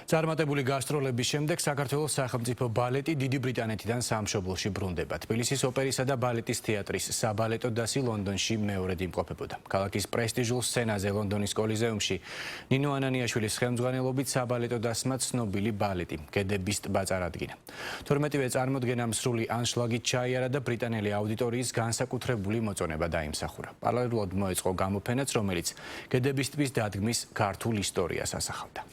წარმატებული გასტროლების შემდეგ საქართველოს სახელმწიფო ბალეტი დიდი ბრიტანეთიდან სამშობლოში ბრუნდება. თბილისის ოპერისა და ბალეტის თეატრის საბალეტო დასი ლონდონში მეორედ იმყოფებოდა. ქალაქის პრესტიჟულ სცენაზე ლონდონის კოლიზეუმში ნინო ანანიაშვილის ხელმძღვანელობით საბალეტო დასმა ცნობილი ბალეტი გედების ტბა წარადგინა. 12-ვე წარმოდგენამ სრული ანშლაგით ჩაიარა და ბრიტანელი აუდიტორიის განსაკუთრებული მოწონება დაიმსახურა. პარალელურად მოეწყო გამოფენაც, რომელიც გედების ტბის დადგმის ქართულ ისტორიას ასახავდა.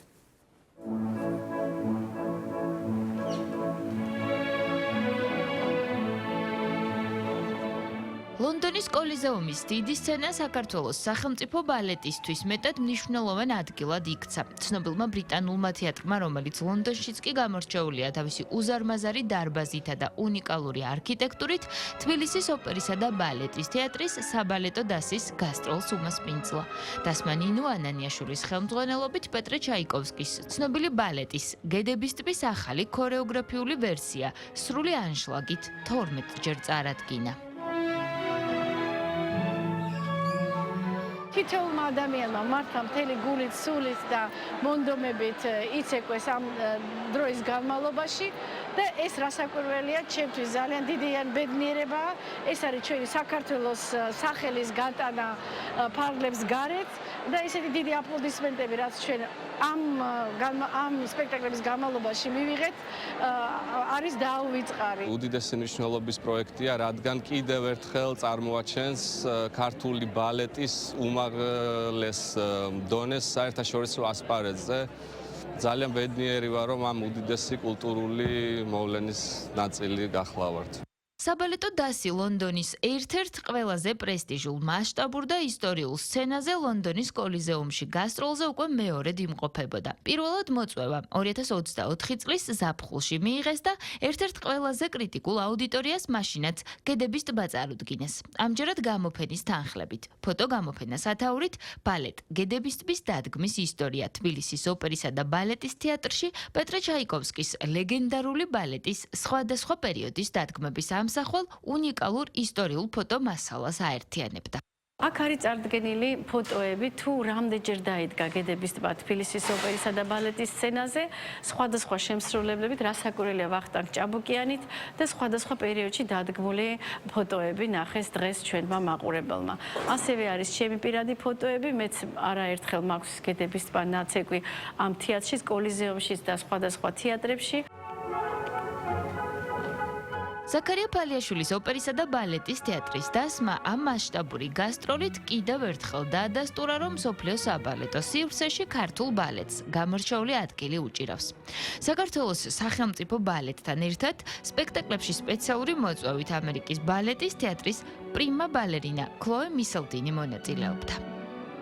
ლონდონის კოლიზეუმის დიდი სცენა საქართველოს სახელმწიფო ბალეტისთვის მეტად მნიშვნელოვან ადგილად იქცა. ცნობილმა ბრიტანულმა თეატრმა, რომელიც ლონდონშიც კი გამორჩეულია თავისი უზარმაზარი დარბაზითა და უნიკალური არქიტექტურით, თბილისის ოპერისა და ბალეტის თეატრის საბალეტო დასის გასტროლს უმასპინძლა. დასმა ნინო ანანიაშვილის ხელმძღვანელობით პეტრე ჩაიკოვსკის ცნობილი ბალეტის გედების ტბის ახალი ქორეოგრაფიული ვერსია სრული ანშლაგით 12 ჯერ წარადგინა. თითოეულმა ადამიანმა მართლა მთელი გულით, სულით და მონდომებით იცეკვეს ამ დროის განმავლობაში და ეს რასაკვირველია, ჩემთვის ძალიან დიდი ბედნიერებაა. ეს არის ჩვენი საქართველოს სახელის გატანა ფარგლებს გარეთ და ესეთი დიდი აპლოდისმენტები, რაც ჩვენ ამ სპექტაკლების განმავლობაში მივიღეთ, არის დაუვიწყარი. უდიდესი მნიშვნელობის პროექტია, რადგან კიდევ ერთხელ წარმოაჩენს ქართული ბალეტის უმაღლეს დონეს საერთაშორისო ასპარეზზე. ძალიან ბედნიერი ვარ, რომ ამ უდიდესი კულტურული მოვლენის ნაწილი გახლავართ. საბალეტო დასი ლონდონის ერთ-ერთ ყველაზე პრესტიჟულ, მასშტაბურ და ისტორიულ სცენაზე ლონდონის კოლიზეუმში გასტროლზე უკვე მეორედ იმყოფებოდა. პირველად მოწვევა 2024 წლის ზაფხულში მიიღეს და ერთ-ერთ ყველაზე კრიტიკულ აუდიტორიას მაშინაც გედების ტბა წარუდგინეს. ამჯერად გამოფენის თანხლებით. ფოტოგამოფენა სათაურით ბალეტ გედების ტბის დადგმის ისტორია თბილისის ოპერისა და ბალეტის თეატრში პეტრე ჩაიკოვსკის ლეგენდარული ბალეტის სხვადასხვა პერიოდის დადგმების ამსახველ უნიკალურ ისტორიულ ფოტომასალას აერთიანებდა. აქ არის წარდგენილი ფოტოები, თუ რამდენჯერ დაიდგა გედების ტბა თბილისის ოპერისა და ბალეტის სცენაზე, სხვადასხვა შემსრულებლებით, რასაკვირველია ვახტანგ ჭაბუკიანით და სხვადასხვა პერიოდში დადგმული ფოტოები ნახეს დღეს ჩვენმა მაყურებელმა. ასევე არის ჩემი პირადი ფოტოები, მეც არაერთხელ მაქვს გედების ტბა ნაცეკვი ამ თეატრში, კოლიზეუმში და სხვადასხვა თეატრებში. ზაქარია ფალიაშვილის ოპერისა და ბალეტის თეატრის დასმა ამ მასშტაბური გასტროლით კიდევ ერთხელ დაადასტურა, რომ მსოფლიო საბალეტო სივრცეში ქართულ ბალეტს გამორჩეული ადგილი უჭირავს. საქართველოს სახელმწიფო ბალეტთან ერთად სპექტაკლებში სპეციალური მოწვევით ამერიკის ბალეტის თეატრის პრიმა ბალერინა ქლოე მისელდინი მონაწილეობდა.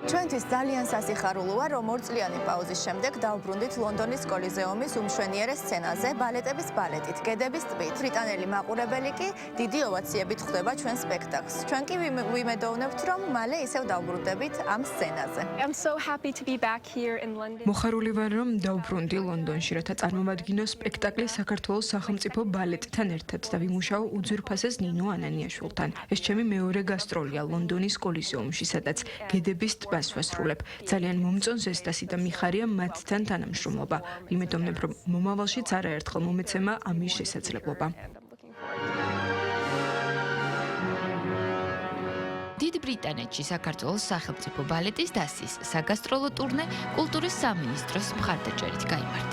ჩვენთვის ძალიან სასიხარულოა, რომ 2 წლიანი პაუზის შემდეგ დავბრუნდით ლონდონის კოლიზეუმის უმშვენიერეს სცენაზე ბალეტების ბალეტით გედების ტბით. ბრიტანელი მაყურებელი კი დიდი ოვაციებით ხვდება ჩვენ სპექტაკლს. ჩვენ კი ვიმედოვნებთ, რომ მალე ისევ დავბრუნდებით ამ სცენაზე. მოხარული ვარ, რომ დავბრუნდი ლონდონში, რათა წარმომადგინო სპექტაკლი საქართველოს სახელმწიფო ბალეტთან ერთად და ვიმუშაო უძვირფასეს ნინო ანანიაშვილთან. ეს ჩემი მეორე გასტროლია ლონდონის კოლიზეუმში, სადაც გედების ტბას ვასრულებ. ძალიან მომწონს ეს დასი და მიხარია მათთან თანამშრომლობა. ვიმედოვნებ, რომ მომავალშიც არაერთხელ მომეცემა ამის შესაძლებლობა. დიდ ბრიტანეთში საქართველოს სახელმწიფო ბალეტის დასის საგასტროლო ტურნე კულტურის სამინისტროს მხარდაჭერით გაიმართა.